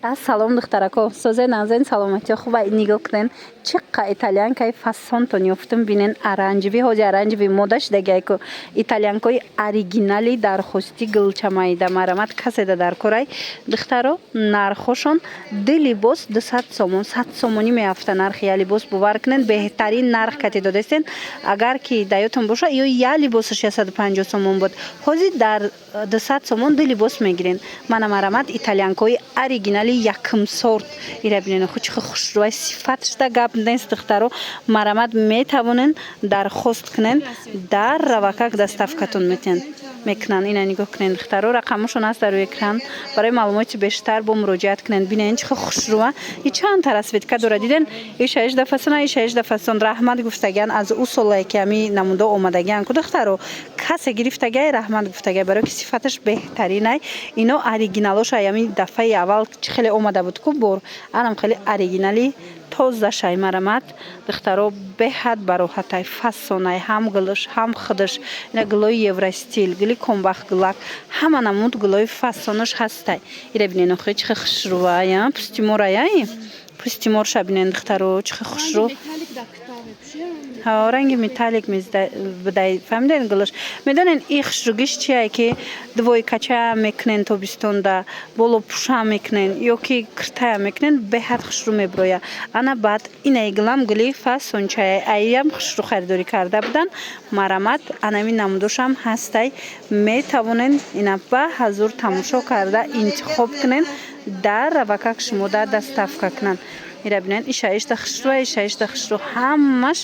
Салом духтарако, созе назен саломати хуба нигоҳ кунен чиққа итальянкаи фасонтон ёфтум бинен аранҷиви ҳози аранҷиви мода шидагай ку итальянкои оригинали дархости гулчамаида марамат каседа дар корай духтаро нархошон ду либос 200 сомон 100 сомонӣ меафта нархи я либос бовар кунен беҳтарин нарх кати додастен агар ки даётон боша ё я либоса 650 сомон буд ҳози дар 200 сомон ду либос мегирен мана марамат итальянкои оригинали якм сорт ира бинен хуч хушрӯй сифатшда гап нест духтаро марамат метавонен дархост кунен дар равакак доставкатон мекунан ина нигоҳ кунен духтаро рақамошон аст дар рӯи экран барои маълумоти бештар бо муроҷиат кунен бинен чихо хушрӯа и чанд та расветка дора диден и 16 фасон и 16 фасон раҳмат гуфтагиан аз у солае ки ами намудо омадагиан ку духтаро касе гирифтагай раҳмат гуфтагай барои ки сифаташ беҳтаринай ино оригиналоша ами дафъаи аввал чи хеле омада буд ку бор анам хеле оригинали тозашай марамат духтаро беҳад бароҳатай фасонай ҳам гулш ҳам худаш ина гулои евростил гули комбах гулак ҳама намуд гулои фасонаш ҳастай ира бинен охи чихе хушрӯая пустиморая пустиморша бинен духтаро чихе хушрӯ ранги металлик бидай фаҳмиден гулаш медонен и хушрӯгиш чия ки двойкача мекунен тобистонда боло пуша мекунен ё ки киртая мекунен беҳад хушрӯ меброя ана баъд инаи гулам гули фасончая аям хушрӯ харидорӣ карда будан марамат анами намудошам ҳастай метавонен ина ба ҳазур тамошо карда интихоб кунен дар равакак шумода доставка кунан ира бинен и 6 хушрӯ и 6 хушрӯ ҳамаш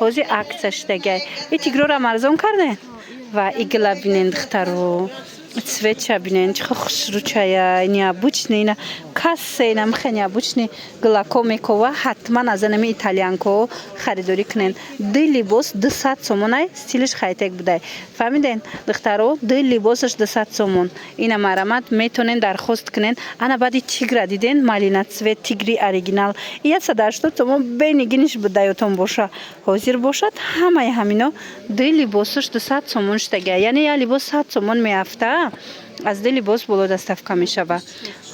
ҳози акция шидагай и тигрорам арзон карде ва и гула бинен духтаро цветша бинен чихо хушрӯчая необычный ина кассе ина михе необычный гулако мекова ҳатман аз анами итальянко харидорӣ кунен ду либос 200 сомонай стилиш хайтек будай фаҳмиден духтаро ду либосаш 200 сомон ина марамат метонен дархост кунен ана баъди тигра диден малина цвет тигри оригинал 180 сомон бенигиниш будаётон боша ҳозир бошад ҳамаи ҳамино ду либосаш 200 сомон шидагай яъне я либос 100 сомон меафта аз ду либос боло доставка мешава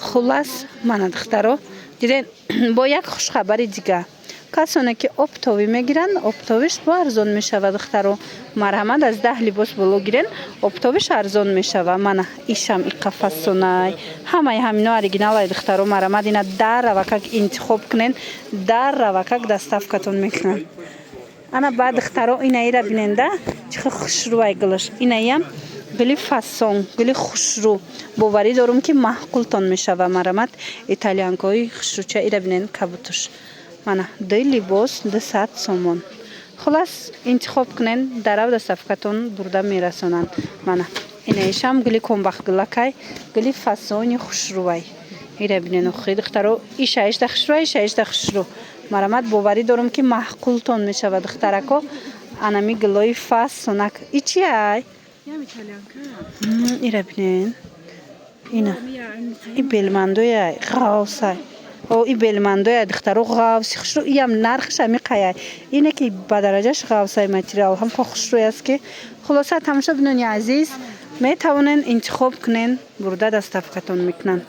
хулас мана духтаро диден бо як хушхабари дига касоне ки оптовӣ мегиранд оптовиш бо арзон мешава духтаро марҳамат аз 10 либос боло гирен оптовиш арзон мешава мана ишам иқафасонай ҳамаи ҳамино оригиналай духтаро марҳамат ина дар равакак интихоб кунен дар равакак доставкатон мекунанд ана баъд духтаро инаира биненда чихо хушрӯай гулаш инаям гули фасон гули хушрӯ боварӣ дорум ки маҳқултон мешава марамат итальянкои хушрӯча ира бинен кабутуш мана ду либос 200 сомон хулас интихоб кунен дарав доставкатон бурда мерасонанд мана инаишам гули комбах гулакай гули фасони хушрӯай ира бинен охи духтаро и 6 хушрӯ и 6 хушрӯ марамат боварӣ дорум ки маҳқултон мешава духтарако анами гулои фасонак и чиай ира бинен ина и белмандояй ғавсай о и белмандояй духтаро ғавси хушрӯ иям нархиша миқаяй ине ки ба дараҷаш ғавсай материал ҳам хо хушрӯй аст ки хулоса тамошобинони азиз метавонен интихоб кунен бурда доставкатон мекунанд